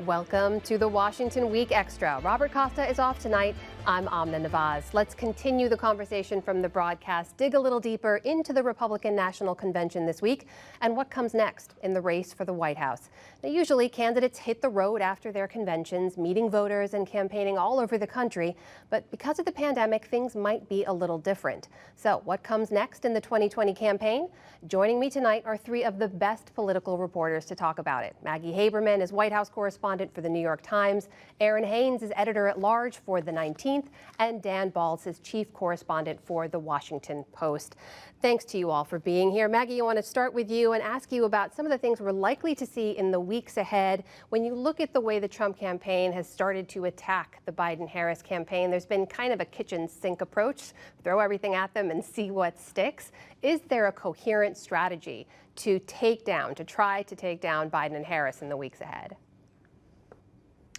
Welcome to the Washington Week Extra. Robert Costa is off tonight. I'm Amna Nawaz. Let's continue the conversation from the broadcast, dig a little deeper into the Republican National Convention this week and what comes next in the race for the White House. Now, usually candidates hit the road after their conventions, meeting voters and campaigning all over the country. But because of the pandemic, things might be a little different. So what comes next in the 2020 campaign? Joining me tonight are three of the best political reporters to talk about it. Maggie Haberman is White House correspondent for the New York Times. Errin Haines is editor-at-large for the 19th. And Balz is chief correspondent for the Washington Post. Thanks to you all for being here. Maggie, I want to start with you and ask you about some of the things we're likely to see in the weeks ahead. When you look at the way the Trump campaign has started to attack the Biden-Harris campaign, there's been kind of a kitchen sink approach, throw everything at them and see what sticks. Is there a coherent strategy to try to take down Biden and Harris in the weeks ahead?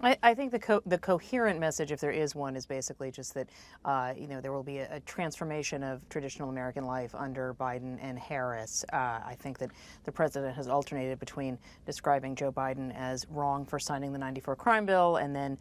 I think the coherent message, if there is one, is basically just that, there will be a transformation of traditional American life under Biden and Harris. I think that the president has alternated between describing Joe Biden as wrong for signing the '94 crime bill and then,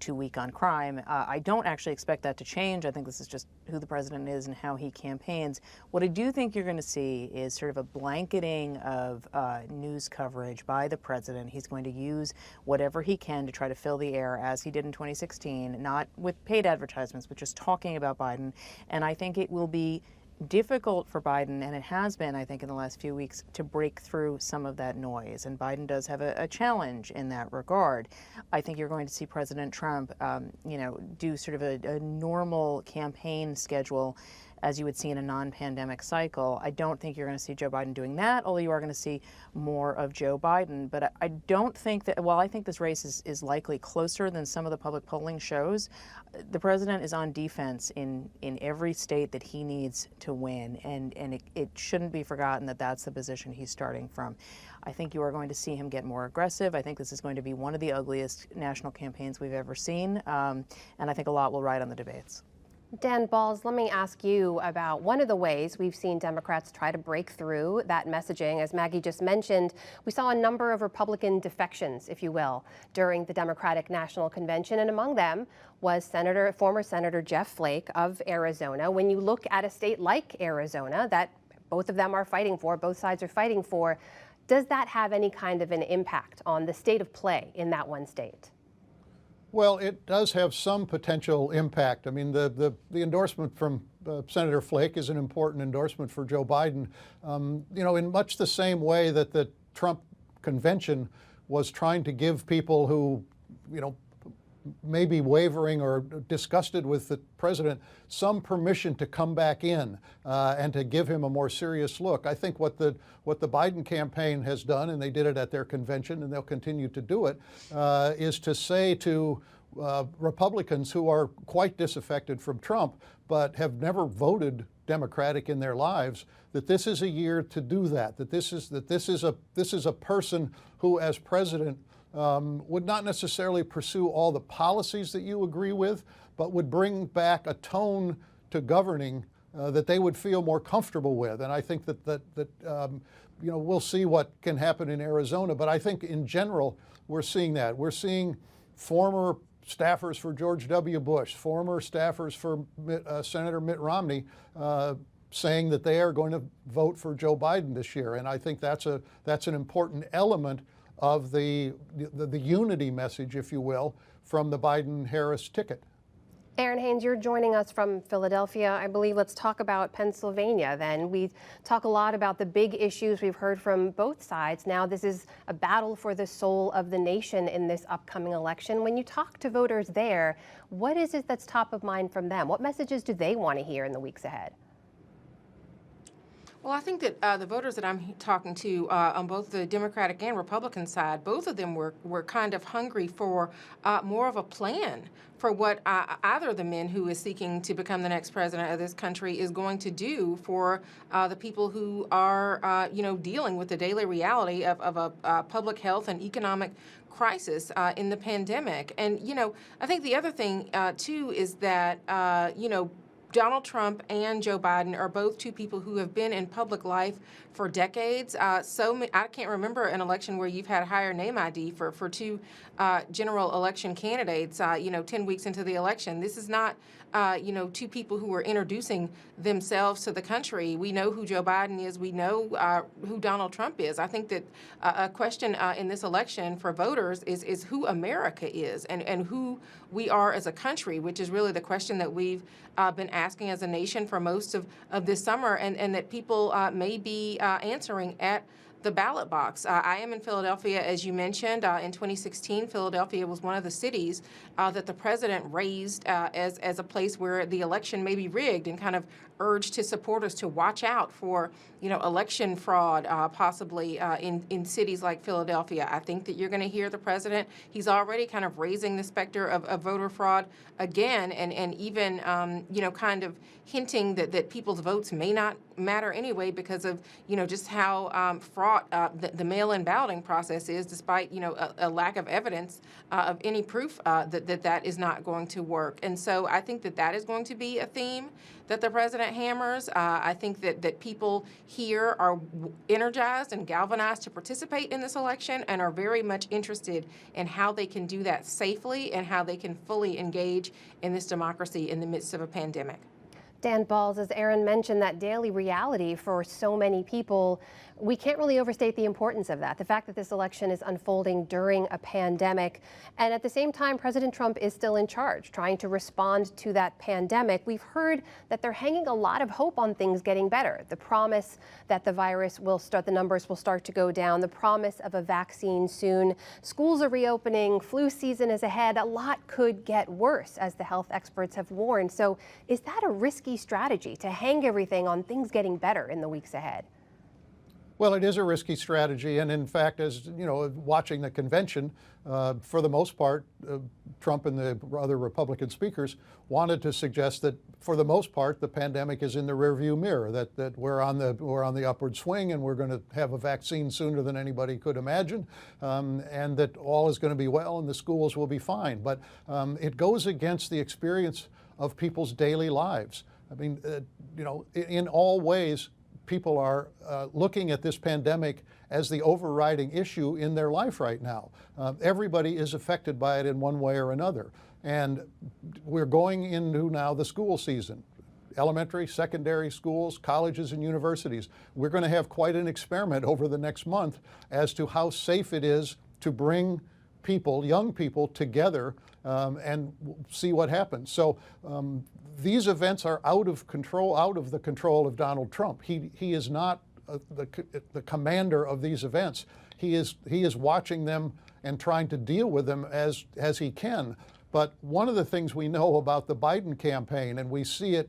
too weak on crime. I don't actually expect that to change. I think this is just who the president is and how he campaigns. What I do think you're going to see is sort of a blanketing of news coverage by the president. He's going to use whatever he can to try to fill the air, as he did in 2016, not with paid advertisements, but just talking about Biden. And I think it will be difficult for Biden, and it has been, I think, in the last few weeks, to break through some of that noise. And Biden does have a challenge in that regard. I think you're going to see President Trump, do sort of a normal campaign schedule as you would see in a non-pandemic cycle. I don't think you're going to see Joe Biden doing that, although you are going to see more of Joe Biden. But I don't think that, while I think this race is likely closer than some of the public polling shows, the president is on defense in every state that he needs to win. And it shouldn't be forgotten that that's the position he's starting from. I think you are going to see him get more aggressive. I think this is going to be one of the ugliest national campaigns we've ever seen. And I think a lot will ride on the debates. Balz, let me ask you about one of the ways we've seen Democrats try to break through that messaging. As Maggie just mentioned, we saw a number of Republican defections, if you will, during the Democratic National Convention, and among them was former Senator Jeff Flake of Arizona. When you look at a state like Arizona that both of them are fighting for, both sides are fighting for, does that have any kind of an impact on the state of play in that one state? Well, it does have some potential impact. I mean, the endorsement from Senator Flake is an important endorsement for Joe Biden. In much the same way that the Trump convention was trying to give people who, may be wavering or disgusted with the president some permission to come back in and to give him a more serious look. I think what the Biden campaign has done, and they did it at their convention and they'll continue to do it, is to say to Republicans who are quite disaffected from Trump but have never voted Democratic in their lives, that this is a year to do that. That this is a person who, as president, would not necessarily pursue all the policies that you agree with, but would bring back a tone to governing that they would feel more comfortable with. And I think that we'll see what can happen in Arizona. But I think in general, we're seeing that. We're seeing former staffers for George W. Bush, former staffers for Senator Mitt Romney, saying that they are going to vote for Joe Biden this year. And I think that's an important element of the unity message, if you will, from the Biden-Harris ticket. Errin Haines, you're joining us from Philadelphia, I believe. Let's talk about Pennsylvania then. We talk a lot about the big issues we've heard from both sides. Now this is a battle for the soul of the nation in this upcoming election. When you talk to voters there, what is it that's top of mind from them? What messages do they want to hear in the weeks ahead? Well, I think that the voters that I'm talking to on both the Democratic and Republican side, both of them were kind of hungry for more of a plan for what either of the men who is seeking to become the next president of this country is going to do for the people who are, dealing with the daily reality of a public health and economic crisis in the pandemic. And, I think the other thing, too, is that, Donald Trump and Joe Biden are both two people who have been in public life for decades. I can't remember an election where you've had higher name ID for two general election candidates, 10 weeks into the election. This is not, two people who are introducing themselves to the country. We know who Joe Biden is. We know who Donald Trump is. I think that a question in this election for voters is who America is and who we are as a country, which is really the question that we've been asking as a nation for most of this summer, and that people may be answering at the ballot box. I am in Philadelphia, as you mentioned. In 2016, Philadelphia was one of the cities that the president raised as a place where the election may be rigged, and kind of urged his supporters to watch out for, election fraud, possibly in cities like Philadelphia. I think that you're going to hear the president. He's already kind of raising the specter of voter fraud again, and even, kind of hinting that people's votes may not matter anyway because of, just how fraught the mail-in balloting process is, despite, a lack of evidence of any proof that is not going to work. And so I think that is going to be a theme that the president hammers. I think that people here are energized and galvanized to participate in this election and are very much interested in how they can do that safely and how they can fully engage in this democracy in the midst of a pandemic. Dan Balz, as Errin mentioned, that daily reality for so many people, we can't really overstate the importance of that. The fact that this election is unfolding during a pandemic, and at the same time, President Trump is still in charge, trying to respond to that pandemic. We've heard that they're hanging a lot of hope on things getting better. The promise that the numbers will start to go down, the promise of a vaccine soon. Schools are reopening, flu season is ahead. A lot could get worse, as the health experts have warned. So is that a risky strategy to hang everything on things getting better in the weeks ahead? Well, it is a risky strategy, and in fact, as watching the convention, for the most part, Trump and the other Republican speakers wanted to suggest that, for the most part, the pandemic is in the rearview mirror. That we're on the upward swing, and we're going to have a vaccine sooner than anybody could imagine, and that all is going to be well, and the schools will be fine. But it goes against the experience of people's daily lives. I mean, in all ways, people are looking at this pandemic as the overriding issue in their life right now. Everybody is affected by it in one way or another. And we're going into now the school season. Elementary, secondary schools, colleges, and universities. We're going to have quite an experiment over the next month as to how safe it is to bring people, young people, together and see what happens. So these events are out of the control of Donald Trump. He is not the commander of these events. He is watching them and trying to deal with them as he can. But one of the things we know about the Biden campaign, and we see it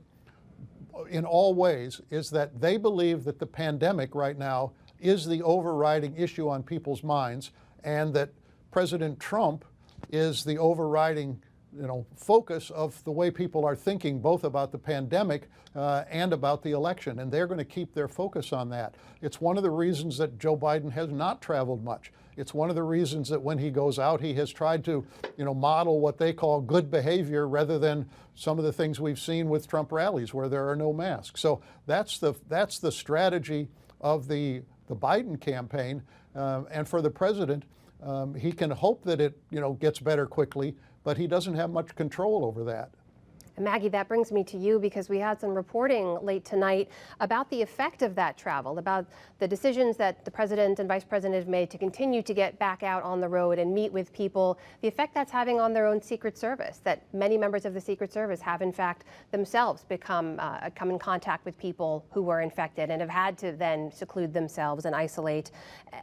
in all ways, is that they believe that the pandemic right now is the overriding issue on people's minds, and that President Trump is the overriding focus of the way people are thinking, both about the pandemic and about the election, and they're going to keep their focus on that. It's one of the reasons that Joe Biden has not traveled much. It's one of the reasons that when he goes out, he has tried to, model what they call good behavior rather than some of the things we've seen with Trump rallies where there are no masks. So that's the strategy of the Biden campaign, and for the president, he can hope that it gets better quickly, but he doesn't have much control over that. Maggie, that brings me to you, because we had some reporting late tonight about the effect of that travel, about the decisions that the president and vice president have made to continue to get back out on the road and meet with people, the effect that's having on their own Secret Service, that many members of the Secret Service have in fact themselves come in contact with people who were infected and have had to then seclude themselves and isolate.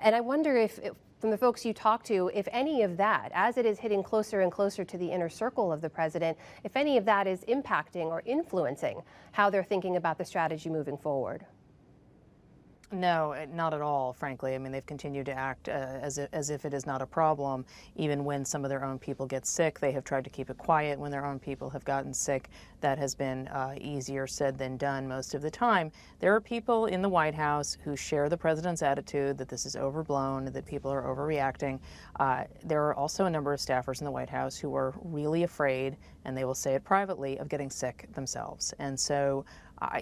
And I wonder if from the folks you talk to, if any of that, as it is hitting closer and closer to the inner circle of the president, if any of that is impacting or influencing how they're thinking about the strategy moving forward. No, not at all, frankly. I mean, they've continued to act as if it is not a problem. Even when some of their own people get sick, they have tried to keep it quiet when their own people have gotten sick. That has been easier said than done most of the time. There are people in the White House who share the president's attitude that this is overblown, that people are overreacting. There are also a number of staffers in the White House who are really afraid, and they will say it privately, of getting sick themselves. And so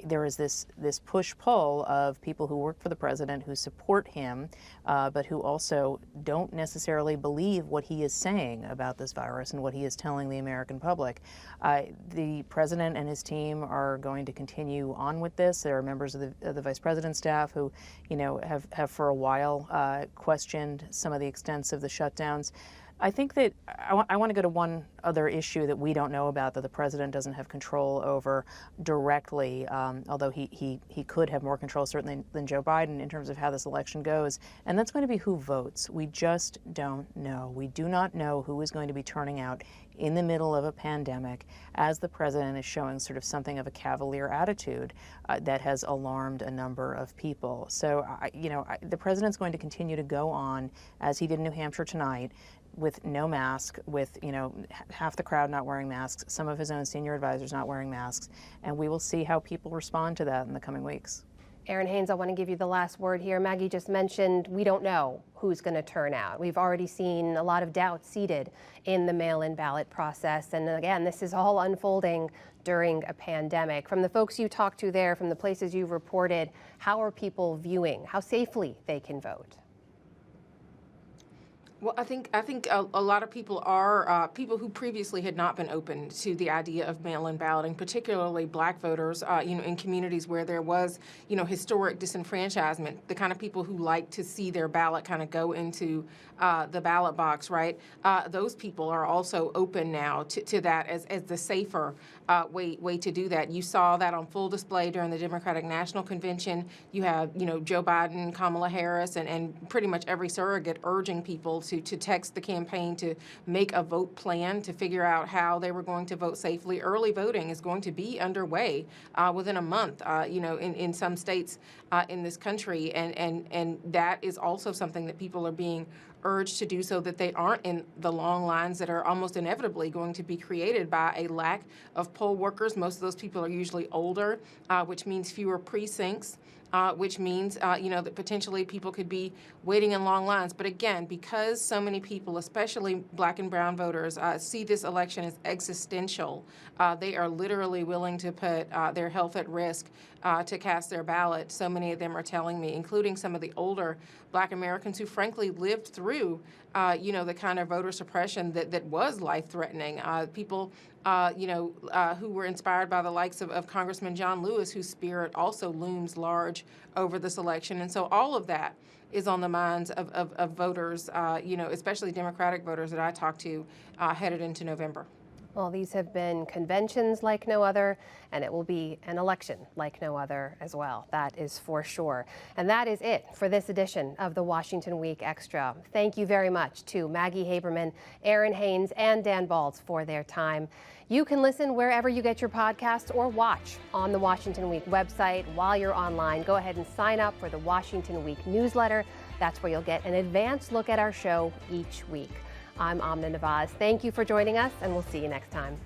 there is this push-pull of people who work for the president, who support him, but who also don't necessarily believe what he is saying about this virus and what he is telling the American public. The president and his team are going to continue on with this. There are members of the vice president's staff who, have for a while questioned some of the extents of the shutdowns. I think that I want to go to one other issue that we don't know about, that the president doesn't have control over directly, although he could have more control certainly than Joe Biden in terms of how this election goes, and that's going to be who votes. We just don't know. We do not know who is going to be turning out in the middle of a pandemic, as the president is showing sort of something of a cavalier attitude that has alarmed a number of people. So, the president's going to continue to go on, as he did in New Hampshire tonight, with no mask, with half the crowd not wearing masks, some of his own senior advisors not wearing masks, and we will see how people respond to that in the coming weeks. Errin, Haines, I want to give you the last word here. Maggie just mentioned we don't know who's going to turn out. We've already seen a lot of doubt seated in the mail-in ballot process, and again, this is all unfolding during a pandemic. From the folks you talked to there, from the places you've reported, how are people viewing how safely they can vote? Well, I think a lot of people are people who previously had not been open to the idea of mail-in balloting, particularly Black voters, in communities where there was, historic disenfranchisement. The kind of people who like to see their ballot kind of go into the ballot box, right? Those people are also open now to that as the safer way to do that. You saw that on full display during the Democratic National Convention. You have, Joe Biden, Kamala Harris, and pretty much every surrogate urging people to text the campaign to make a vote plan to figure out how they were going to vote safely. Early voting is going to be underway within a month, in some states in this country. And that is also something that people are being urged to do so that they aren't in the long lines that are almost inevitably going to be created by a lack of poll workers. Most of those people are usually older, which means fewer precincts. Which means, that potentially people could be waiting in long lines. But again, because so many people, especially Black and brown voters, see this election as existential, they are literally willing to put their health at risk to cast their ballot. So many of them are telling me, including some of the older Black Americans who frankly lived through, the kind of voter suppression that was life-threatening. People who were inspired by the likes of Congressman John Lewis, whose spirit also looms large over this election. And so all of that is on the minds of voters, especially Democratic voters that I talked to headed into November. Well, these have been conventions like no other, and it will be an election like no other as well. That is for sure. And that is it for this edition of the Washington Week Extra. Thank you very much to Maggie Haberman, Errin Haines, and Dan Balz for their time. You can listen wherever you get your podcasts or watch on the Washington Week website. While you're online, go ahead and sign up for the Washington Week newsletter. That's where you'll get an advanced look at our show each week. I'm Amna Nawaz. Thank you for joining us, and we'll see you next time.